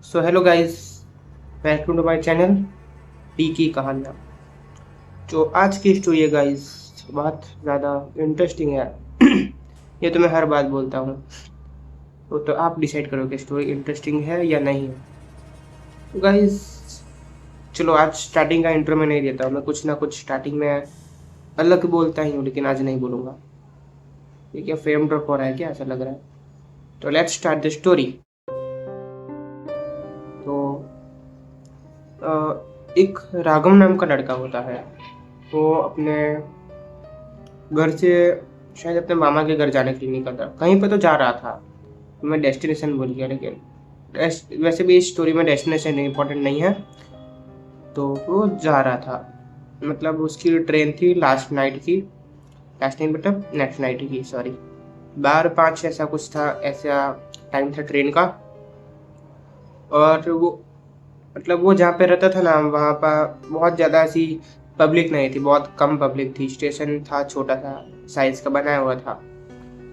So hello guys, welcome to my channel D की कहानियाँ। जो आज की स्टोरी है गाइस, बहुत ज़्यादा इंटरेस्टिंग है। ये तो मैं हर बात बोलता हूँ। तो आप डिसाइड करो कि स्टोरी इंटरेस्टिंग है या नहीं है। तो गाइस, चलो आज स्टार्टिंग का इंट्रो में नहीं देता हूँ। मैं कुछ ना कुछ स्टार्टिंग में अलग बोलता ही हूँ, लेकिन आज नहीं बोलूँगा। ये क्या फेम ड्रॉप हो रहा है क्या, ऐसा लग रहा है। तो लेट्स स्टार्ट द स्टोरी। तो एक राघव नाम का लड़का होता है। वो अपने घर से शायद अपने मामा के घर जाने के लिए निकला था, कहीं पे तो जा रहा था। मैं डेस्टिनेशन भूल गया, लेकिन वैसे भी इस स्टोरी में डेस्टिनेशन इम्पोर्टेंट नहीं है। तो वो जा रहा था, मतलब उसकी ट्रेन थी लास्ट नाइट की। लास्ट नाइट मतलब नेक्स्ट नाइट की, सॉरी। 12:05 ऐसा कुछ था, ऐसा टाइम था ट्रेन का। और वो मतलब वो जहाँ पे रहता था ना, वहाँ पर बहुत ज़्यादा ऐसी पब्लिक नहीं थी, बहुत कम पब्लिक थी। स्टेशन था, छोटा सा साइज का बनाया हुआ था।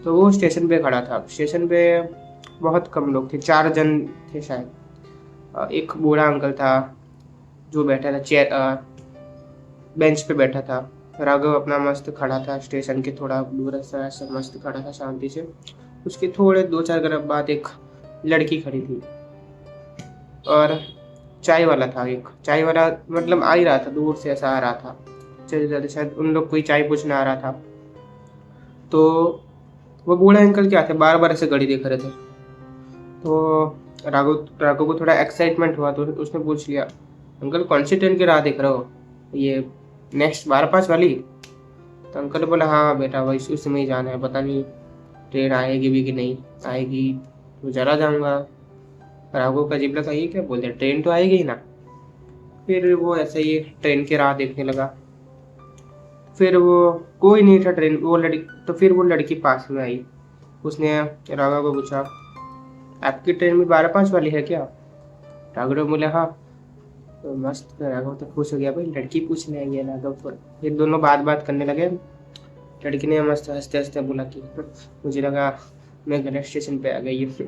तो वो स्टेशन पे खड़ा था। स्टेशन पे बहुत कम लोग थे, 4 जन थे शायद। एक बूढ़ा अंकल था जो बैठा था चेयर बेंच पे बैठा था। राघव अपना मस्त खड़ा था, स्टेशन के थोड़ा दूर सा ऐसा मस्त खड़ा था शांति से। उसके थोड़े 2-4 कदम बाद एक लड़की खड़ी थी, और चाय वाला था। एक चाय वाला मतलब आ ही रहा था, दूर से ऐसा आ रहा था। चलते चलते शायद उन लोग कोई चाय पूछने आ रहा था। तो वो बूढ़े अंकल क्या थे, बार बार ऐसे घड़ी देख रहे थे। तो राघव राघव को थोड़ा एक्साइटमेंट हुआ, तो उसने पूछ लिया, अंकल कौन सी ट्रेन की राह देख रहे हो, ये नेक्स्ट 12:05 वाली? तो अंकल ने बोला, हाँ बेटा वही, उसी में ही जाना है। पता नहीं ट्रेन आएगी भी कि नहीं आएगी, तो चला जाऊंगा। राघव का अजीब लगा, ये क्या बोलते हैं, ट्रेन तो आएगी ही ना। फिर वो ऐसे ही ट्रेन की राह देखने लगा। फिर वो कोई नहीं था ट्रेन, वो लड़की, तो फिर वो लड़की पास में आई। उसने राघव को पूछा, आपकी ट्रेन में 12:05 वाली है क्या? राघव ने बोले, हाँ। तो मस्त, राघव तो खुश हो गया, भाई लड़की पूछने आई है राघव। थोड़ा फिर दोनों बात बात करने लगे। लड़की ने मस्त हंसते हंसते बोला कि मुझे लगा मैं गलत स्टेशन पे आ गई हूँ।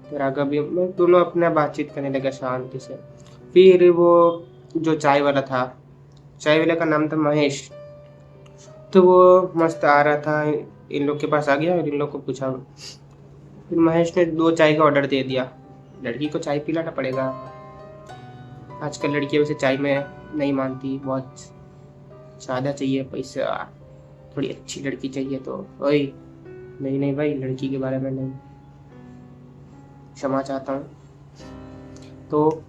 तो राघव भी, मैं दोनों अपना बातचीत करने लगे शांति से। फिर वो जो चाय वाला था, चाय वाले का नाम था महेश। तो वो मस्त आ रहा था, इन लोग के पास आ गया और इन लोग को पूछा। फिर महेश ने 2 चाय का ऑर्डर दे दिया। लड़की को चाय पिलाना पड़ेगा, आजकल लड़कियां वैसे चाय में नहीं मानती, बहुत ज़्यादा चाहिए पैसा, थोड़ी अच्छी लड़की चाहिए। तो ओए, नहीं नहीं भाई, लड़की के बारे में नहीं, क्षमा चाहता हूँ। तो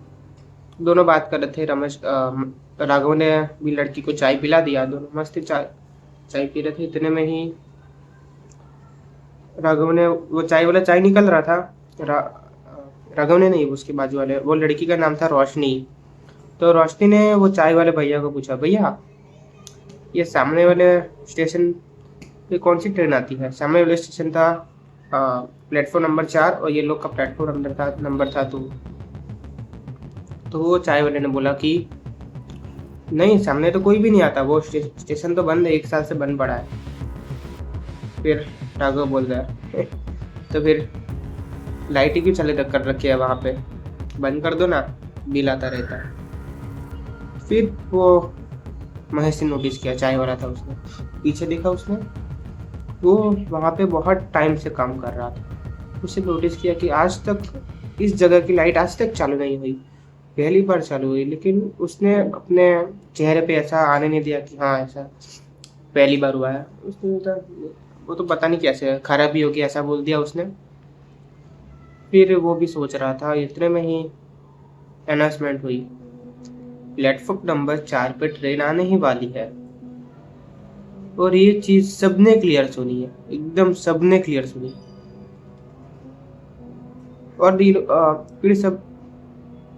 दोनों बात कर रहे थे। राघव ने भी लड़की को चाय पिला दिया, दोनों मस्त चाय चाय पी रहे थे। इतने में ही राघव ने, वो चाय वाला चाय निकल रहा था। राघव ने नहीं, उसके बाजू वाले, वो लड़की का नाम था रोशनी। तो रोशनी ने वो चाय वाले भैया को पूछा, भैया ये सामने वाले स्टेशन पे कौन सी ट्रेन आती है? सामने वाले स्टेशन था प्लेटफॉर्म नंबर 4, और ये लोग का प्लेटफॉर्म नंबर था 2। तो वो चाय वाले ने बोला कि नहीं, सामने तो कोई भी नहीं आता, वो स्टेशन तो बंद है, 1 साल से बंद पड़ा है। फिर राघव बोल रहा है, तो फिर लाइट ही क्यों चले तक कर रखी है वहाँ पे, बंद कर दो ना, बिल आता रहता है। फिर वो महेश ने नोटिस किया, चाय वाला था, उसने पीछे देखा। उसने वो वहाँ पे बहुत टाइम से काम कर रहा था। उसने नोटिस किया कि आज तक इस जगह की लाइट आज तक चालू नहीं हुई, पहली बार चालू हुई। लेकिन उसने अपने चेहरे पे ऐसा आने नहीं दिया कि हाँ ऐसा पहली बार हुआ है। उसने वो तो पता नहीं कैसे खराब ही होगी, ऐसा बोल दिया उसने। फिर वो भी सोच रहा था, इतने में ही अनाउंसमेंट हुई, प्लेटफॉर्म नंबर 4 पे ट्रेन आने ही वाली है। और ये चीज सबने क्लियर सुनी है, एकदम सबने क्लियर सुनी। और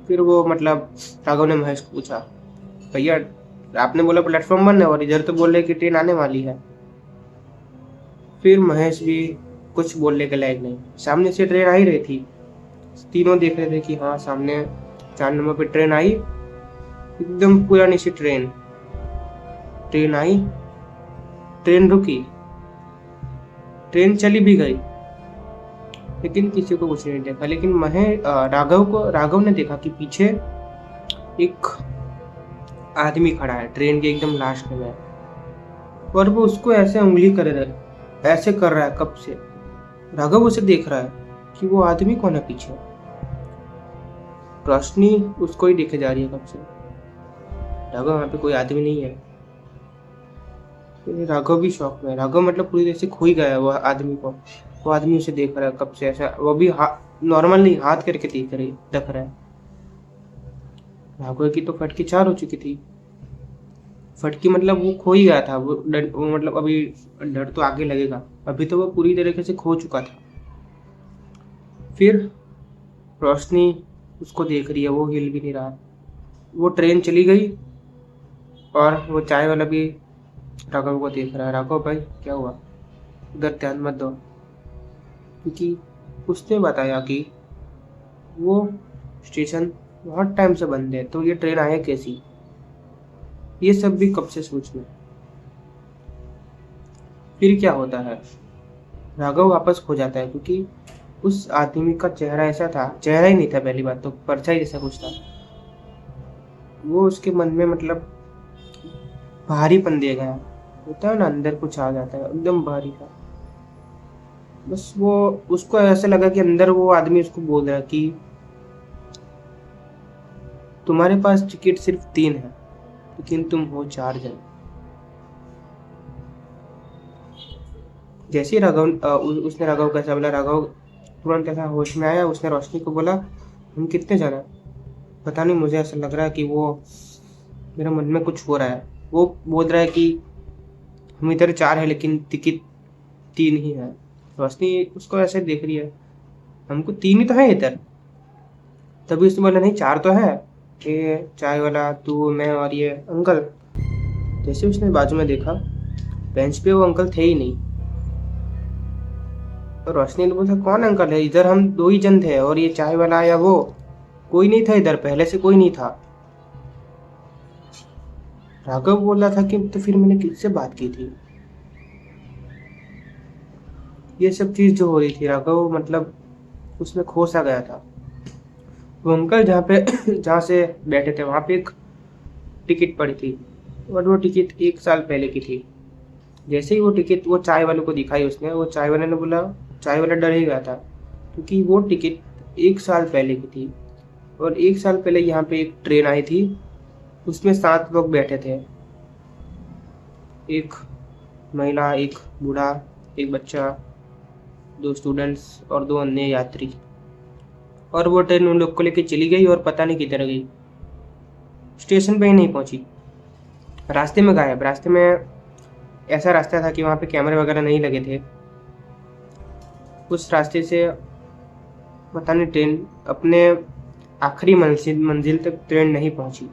फिर वो मतलब राघव ने महेश को पूछा, भैया आपने बोला प्लेटफॉर्म 1 है और इधर तो बोल रहे कि ट्रेन आने वाली है। फिर महेश भी कुछ बोलने के लायक नहीं, सामने से ट्रेन आ ही रही थी। तीनों देख रहे थे कि हाँ सामने 4 नंबर पे ट्रेन आई, एकदम पुरानी सी ट्रेन। ट्रेन आई, ट्रेन रुकी, ट्रेन चली भी गई। लेकिन किसी को कुछ नहीं देखा। लेकिन राघव ने देखा कि पीछे एक आदमी खड़ा है ट्रेन के एकदम लास्ट में, और वो उसको ऐसे कर रहा है कब से। राघव उसे देख रहा है कि वो आदमी कौन है पीछे। रोशनी उसको ही देखे जा रही है कब से। राघव वहाँ पे कोई आदमी नहीं है। फिर राघव भी शॉक में है। राघव मतलब पूरी तरह से खो ही गया है वो आदमी को। वो आदमी उसे देख रहा है कब से ऐसा, वो भी नॉर्मल नहीं, हाथ करके देख रहा है। राघव की तो फटकी 4 हो चुकी थी। फटकी मतलब वो खो ही गया था। वो मतलब अभी डर तो आगे लगेगा, अभी तो वो पूरी तरीके से खो चुका था। फिर रोशनी उसको देख रही है, वो हिल भी नहीं रहा। वो ट्रेन चली गई और वो चाय वाला भी राघव को देख रहा है। राघव भाई क्या हुआ, उधर ध्यान मत दो, क्योंकि उसने बताया कि वो स्टेशन बहुत टाइम से बंद है, तो ये ट्रेन आया कैसी। ये सब भी कब से सोच में। फिर क्या होता है, राघव वापस खो जाता है, क्योंकि उस आदमी का चेहरा ऐसा था, चेहरा ही नहीं था पहली बात तो, परछाई जैसा कुछ था। वो उसके मन में मतलब भारीपन दे गया, होता है ना अंदर कुछ आ जाता है एकदम भारी था। बस वो उसको ऐसा लगा कि अंदर वो आदमी उसको बोल रहा है कि तुम्हारे पास टिकट सिर्फ 3 है, लेकिन तुम हो 4 जन। जैसे ही उसने राघव कैसा बोला, राघव तुरंत ऐसा होश में आया। उसने रोशनी को बोला हम कितने जन हैं, पता नहीं, मुझे ऐसा लग रहा है कि वो मेरे मन में कुछ हो रहा है। वो बोल रहा है कि हम इधर 4 है लेकिन टिकट 3 ही है। रोशनी उसको ऐसे देख रही है, हमको 3 ही तो है इधर। तभी उसने बोला नहीं 4 तो है, ये चाय वाला, तू, मैं और ये अंकल। जैसे उसने बाजू में देखा, बेंच पे वो अंकल थे ही नहीं। तो रोशनी ने बोला कौन अंकल है, इधर हम 2 ही जन थे, और ये चाय वाला या वो कोई नहीं था इधर, पहले से कोई नहीं था। राघव बोल रहा था कि तो फिर मैंने किससे बात की थी। ये सब चीज जो हो रही थी, राघव मतलब उसमें खो सा गया था। वो अंकल जहाँ से बैठे थे वहां पे एक टिकट पड़ी थी, और वो टिकट 1 साल पहले की थी। जैसे ही वो टिकट वो चाय वाले को दिखाई उसने, वो चाय वाले ने बोला, चाय वाला डर ही गया था, क्योंकि वो टिकट 1 साल पहले की थी। और 1 साल पहले यहाँ पे एक ट्रेन आई थी, उसमें 7 लोग बैठे थे, एक महिला, एक बूढ़ा, एक बच्चा, 2 स्टूडेंट्स और 2 अन्य यात्री। और वो ट्रेन उन लोग को लेके चली गई और पता नहीं किधर गई, स्टेशन पे ही नहीं पहुंची, रास्ते में गायब। रास्ते में ऐसा रास्ता था कि वहाँ पे कैमरे वगैरह नहीं लगे थे। उस रास्ते से पता नहीं ट्रेन अपने आखिरी मंजिल तक ट्रेन नहीं पहुंची।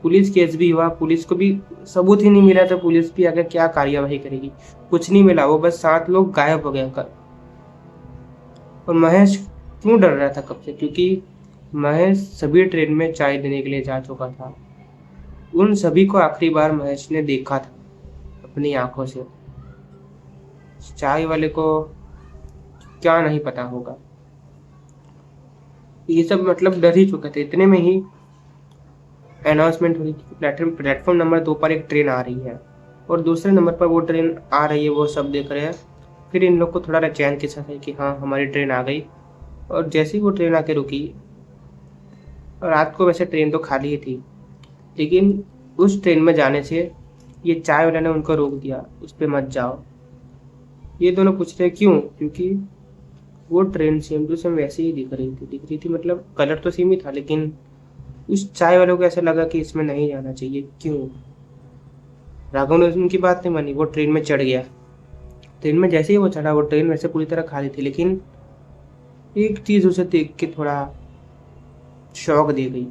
पुलिस केस भी हुआ, पुलिस को भी सबूत ही नहीं मिला, तो पुलिस भी आगे क्या कार्यवाही करेगी, कुछ नहीं मिला। वो बस 7 लोग गायब हो गए कर। और महेश क्यों डर रहा था कब से, क्योंकि महेश सभी ट्रेन में चाय देने के लिए जा चुका था। उन सभी को आखिरी बार महेश ने देखा था अपनी आंखों से। चाय वाले को क्या नहीं पता होगा। ये सब मतलब डर ही चुके थे। इतने में ही अनाउंसमेंट हुई कि प्लेटफॉर्म नंबर 2 पर एक ट्रेन आ रही है, और दूसरे नंबर पर वो ट्रेन आ रही है, वो सब देख रहे हैं। फिर इन लोग को थोड़ा चैन के साथ है कि हाँ हमारी ट्रेन आ गई। और जैसे ही वो ट्रेन आके रुकी, और रात को वैसे ट्रेन तो खाली ही थी, लेकिन उस ट्रेन में जाने से ये चाय वाले ने उनको रोक दिया, उस पर मत जाओ। ये दोनों पूछ रहे क्यों, क्योंकि वो ट्रेन सेम टू सेम वैसे ही दिख रही थी, मतलब कलर तो सेम ही था, लेकिन उस चाय वालों को ऐसा लगा कि इसमें नहीं जाना चाहिए। क्यों? राघव ने उनकी बात नहीं मानी, वो ट्रेन में चढ़ गया। ट्रेन में जैसे ही वो चढ़ा, वो ट्रेन वैसे पूरी तरह खाली थी, लेकिन एक चीज उसे देख के थोड़ा शौक दी गई।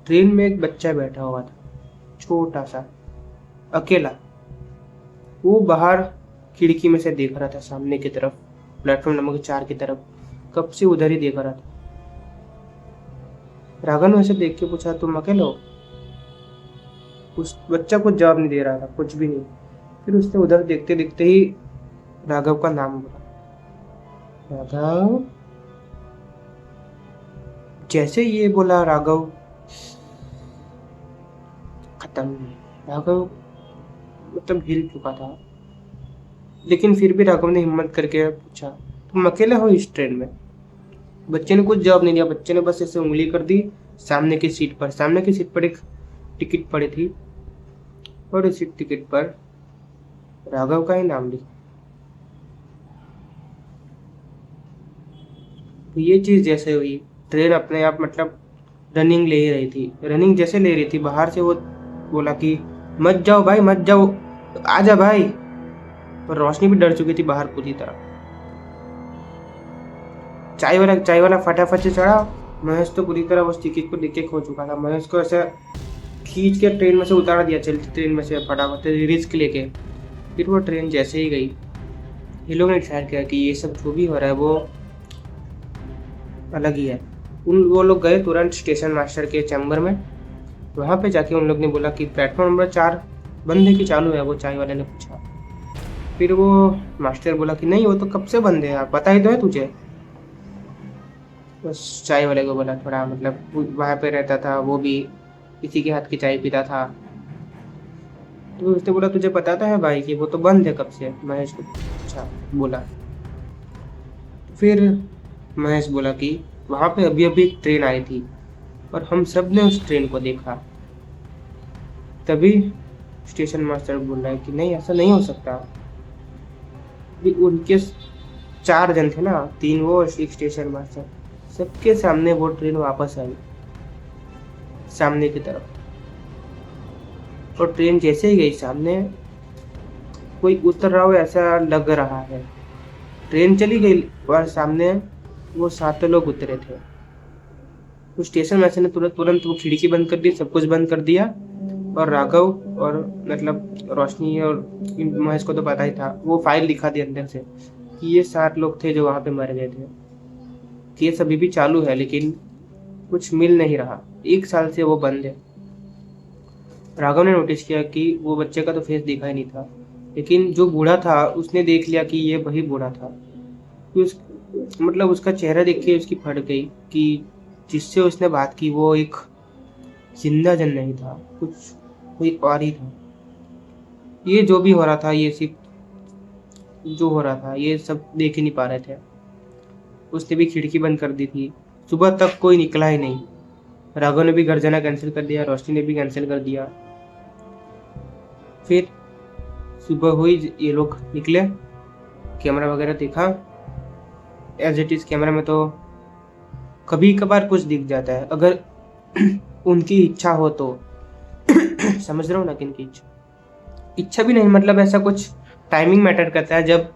ट्रेन में एक बच्चा बैठा हुआ था, छोटा सा, अकेला। वो बाहर खिड़की में से देख रहा था सामने की तरफ, प्लेटफॉर्म नंबर 4 की तरफ, कब से उधर ही देख रहा था। राघव ने उसे देख के पूछा तुम अकेले हो? उस बच्चा कुछ जवाब नहीं दे रहा था, कुछ भी नहीं। फिर उसने उधर देखते देखते ही राघव का नाम बोला, राघव। जैसे ये बोला राघव, खत्म। राघव मतलब हिल चुका था। लेकिन फिर भी राघव ने हिम्मत करके पूछा, तुम अकेले हो इस ट्रेन में? बच्चे ने कुछ जवाब नहीं दिया। बच्चे ने बस ऐसे उंगली कर दी सामने की सीट पर। सामने की सीट पर एक टिकट पड़ी थी और उसी टिकट पर राघव का ही नाम लिखा। तो ये चीज जैसे हुई, ट्रेन अपने आप मतलब रनिंग ले ही रही थी। रनिंग जैसे ले रही थी, बाहर से वो बोला कि मत जाओ भाई, मत जाओ, आजा भाई। पर रोशनी भी डर चुकी थी बाहर पूरी तरह। चाय वाला फटाफट से चढ़ा। महेश तो पूरी तरह उस टिकट को देख के खो चुका था। महेश को ऐसे खींच के ट्रेन में से उतार दिया, चलती ट्रेन में से फटाफट रिस्क लेके। फिर वो ट्रेन जैसे ही गई, ये लोग ने डिसाइड किया कि ये सब जो भी हो रहा है वो अलग ही है। वो लोग गए तुरंत स्टेशन मास्टर के चैम्बर में। वहाँ पे जाके उन लोग ने बोला कि प्लेटफॉर्म नंबर 4 बंद है कि चालू है? वो चाय वाले ने पूछा। फिर वो मास्टर बोला कि नहीं, वो तो कब से बंद है यार, पता ही तो है तुझे। बस चाय वाले को बोला, थोड़ा मतलब वहाँ पे रहता था, वो भी किसी के हाथ की चाय पीता था। तो उसने बोला तुझे पता तो है भाई कि वो तो बंद है कब से? महेश को अच्छा बोला। फिर महेश बोला कि वहाँ पे अभी अभी एक ट्रेन आई थी और हम सब ने उस ट्रेन को देखा। तभी स्टेशन मास्टर बोल रहा है कि नहीं, ऐसा नहीं हो सकता। भी उनके 4 जन थे ना, 3 वो और एक स्टेशन मास्टर, सबके सामने वो ट्रेन वापस आई सामने की तरफ। और ट्रेन जैसे ही गई सामने, कोई उतर रहा हो ऐसा लग रहा है। ट्रेन चली गई और सामने वो 7 लोग उतरे थे। तो स्टेशन मास्टर ने तुरंत तुरंत वो खिड़की बंद कर दी, सब कुछ बंद कर दिया। और राघव और मतलब रोशनी और महेश को तो पता ही था, वो फाइल दिखा दी अंदर से कि ये 7 लोग थे जो वहां पे मर गए थे। केस अभी भी चालू है लेकिन कुछ मिल नहीं रहा, 1 साल से वो बंद है। राघव ने नोटिस किया कि वो बच्चे का तो फेस दिखा ही नहीं था, लेकिन जो बूढ़ा था उसने देख लिया कि ये वही बूढ़ा था। कि उस मतलब उसका चेहरा देख के उसकी फट गई कि जिससे उसने बात की वो एक जिंदा जन नहीं था, कुछ कोई और ही था। ये जो भी हो रहा था, ये सिर्फ जो हो रहा था ये सब देख ही नहीं पा रहे थे। उसने भी खिड़की बंद कर दी थी। सुबह तक कोई निकला ही नहीं। राघव ने भी घर जाना कैंसिल कर दिया, रोशनी ने भी कैंसिल कर दिया। फिर सुबह हुई, ये लोग निकले, कैमरा वगैरह देखा। एज इट इज कैमरा में तो कभी कभार कुछ दिख जाता है, अगर उनकी इच्छा हो तो। समझ रहे हो ना, किनकी इच्छा भी नहीं, मतलब ऐसा कुछ टाइमिंग मैटर करता है। जब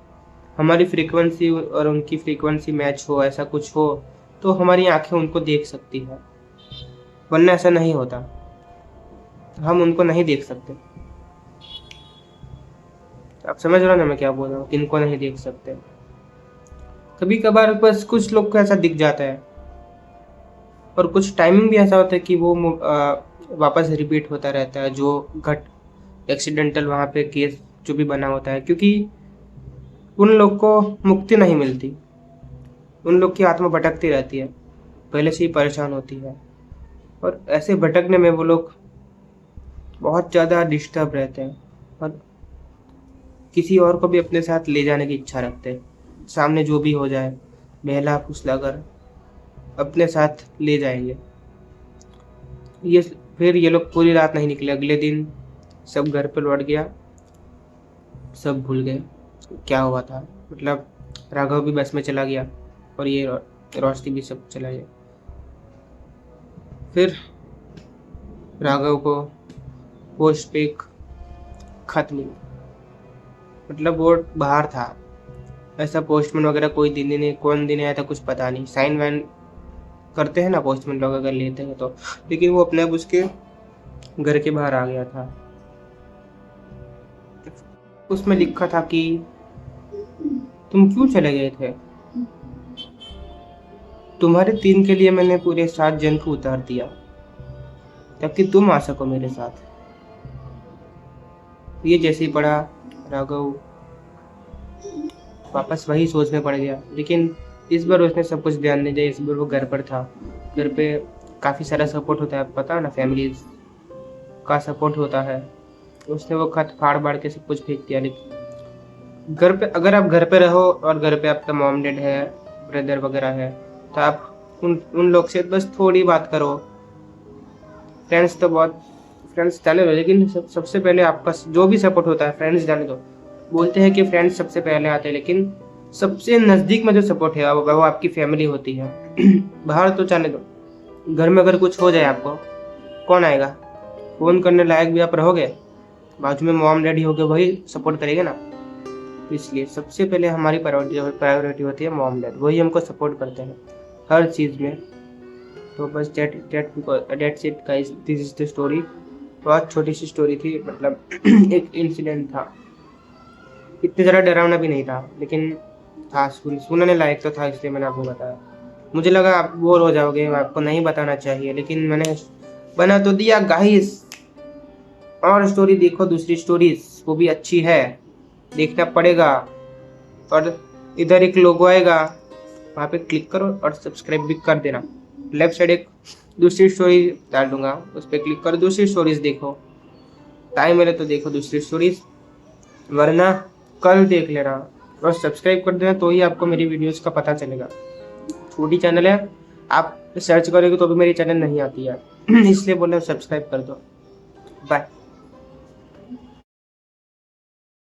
हमारी फ्रीक्वेंसी और उनकी फ्रीक्वेंसी मैच हो, ऐसा कुछ हो, तो हमारी आंखें उनको देख सकती है, वरना ऐसा नहीं होता। हम उनको नहीं देख सकते। आप समझ रहे हो ना मैं क्या बोल रहा हूँ, किनको नहीं देख सकते। कभी कभार बस कुछ लोग को ऐसा दिख जाता है, और कुछ टाइमिंग भी ऐसा होता है कि वो वापस रिपीट होता रहता है, जो घट एक्सीडेंटल वहाँ पे केस जो भी बना होता है, क्योंकि उन लोग को मुक्ति नहीं मिलती। उन लोग की आत्मा भटकती रहती है, पहले से ही परेशान होती है, और ऐसे भटकने में वो लोग बहुत ज़्यादा डिस्टर्ब रहते हैं और किसी और को भी अपने साथ ले जाने की इच्छा रखते हैं। सामने जो भी हो जाए, बहला फुसला कर अपने साथ ले जाएंगे। ये फिर ये लोग पूरी रात नहीं निकले। अगले दिन सब घर पर लौट गया, सब भूल गए क्या हुआ था। मतलब राघव भी बस में चला गया और ये रोशनी भी सब चला गया। फिर राघव को पोस्ट पे एक खत मिला, मतलब वो बाहर था, ऐसा पोस्टमैन वगैरह कोई दिन ही नहीं, कौन दिन आया था कुछ पता नहीं। साइन वाइन करते हैं ना पोस्टमैन लोग अगर लेते हैं तो, लेकिन वो अपने आप उसके घर के बाहर आ गया था। उसमें लिखा था कि तुम क्यों चले गए थे? तुम्हारे 3 के लिए मैंने पूरे 7 जन को उतार दिया ताकि तुम आ सको मेरे साथ। ये जैसे ही पढ़ा, राघव वापस वही सोच में पड़ गया। लेकिन इस बार उसने सब कुछ ध्यान नहीं दिया। इस बार वो घर पर था। घर पे काफ़ी सारा सपोर्ट होता है, पता है ना, फैमिलीज का सपोर्ट होता है। उसने वो खत फाड़ बाड़ के सब कुछ फेंक दिया। लेकिन घर पे, अगर आप घर पे रहो और घर पे आपका मॉम डैड है, ब्रदर वगैरह है, तो आप उन लोग से बस थोड़ी बात करो। फ्रेंड्स तो बहुत, फ्रेंड्स जाने दो, लेकिन सबसे पहले आपका जो भी सपोर्ट होता है फ्रेंड्स जाने दो। बोलते हैं कि फ्रेंड्स सबसे पहले आते हैं, लेकिन सबसे नज़दीक में जो सपोर्ट है वो आपकी फैमिली होती है। बाहर तो जाने दो, घर में अगर कुछ हो जाए आपको, कौन आएगा? फ़ोन करने लायक भी आप रहोगे? बाजू में मॉम डैडी होगे, वही सपोर्ट करेंगे ना। इसलिए सबसे पहले हमारी प्रायोरिटी होती है मॉम डैड, वही हमको सपोर्ट करते हैं हर चीज़ में। तो बस that's it guys, this is the story. बहुत छोटी सी स्टोरी थी, मतलब एक इंसिडेंट था, इतनी ज़्यादा डरावना भी नहीं था, लेकिन था, सुनने लायक तो था, इसलिए मैंने आपको बताया। मुझे लगा आप बोर हो जाओगे, आपको नहीं बताना चाहिए, लेकिन मैंने बना तो दिया गाइस। और स्टोरी देखो, दूसरी स्टोरीज वो भी अच्छी है, देखना पड़ेगा। और इधर एक लोगो आएगा, वहाँ पे क्लिक करो और सब्सक्राइब भी कर देना। लेफ्ट साइड एक दूसरी स्टोरी डाल दूंगा, उस पर क्लिक करो, दूसरी स्टोरीज देखो। टाइम मिले तो देखो दूसरी स्टोरीज, वरना कल देख लेना। और सब्सक्राइब कर देना, तो ही आपको मेरी वीडियोस का पता चलेगा। छोटी चैनल है, आप सर्च करोगे तो भी मेरी चैनल नहीं आती है। इसलिए बोल रहा हूँ सब्सक्राइब कर दो। बाय।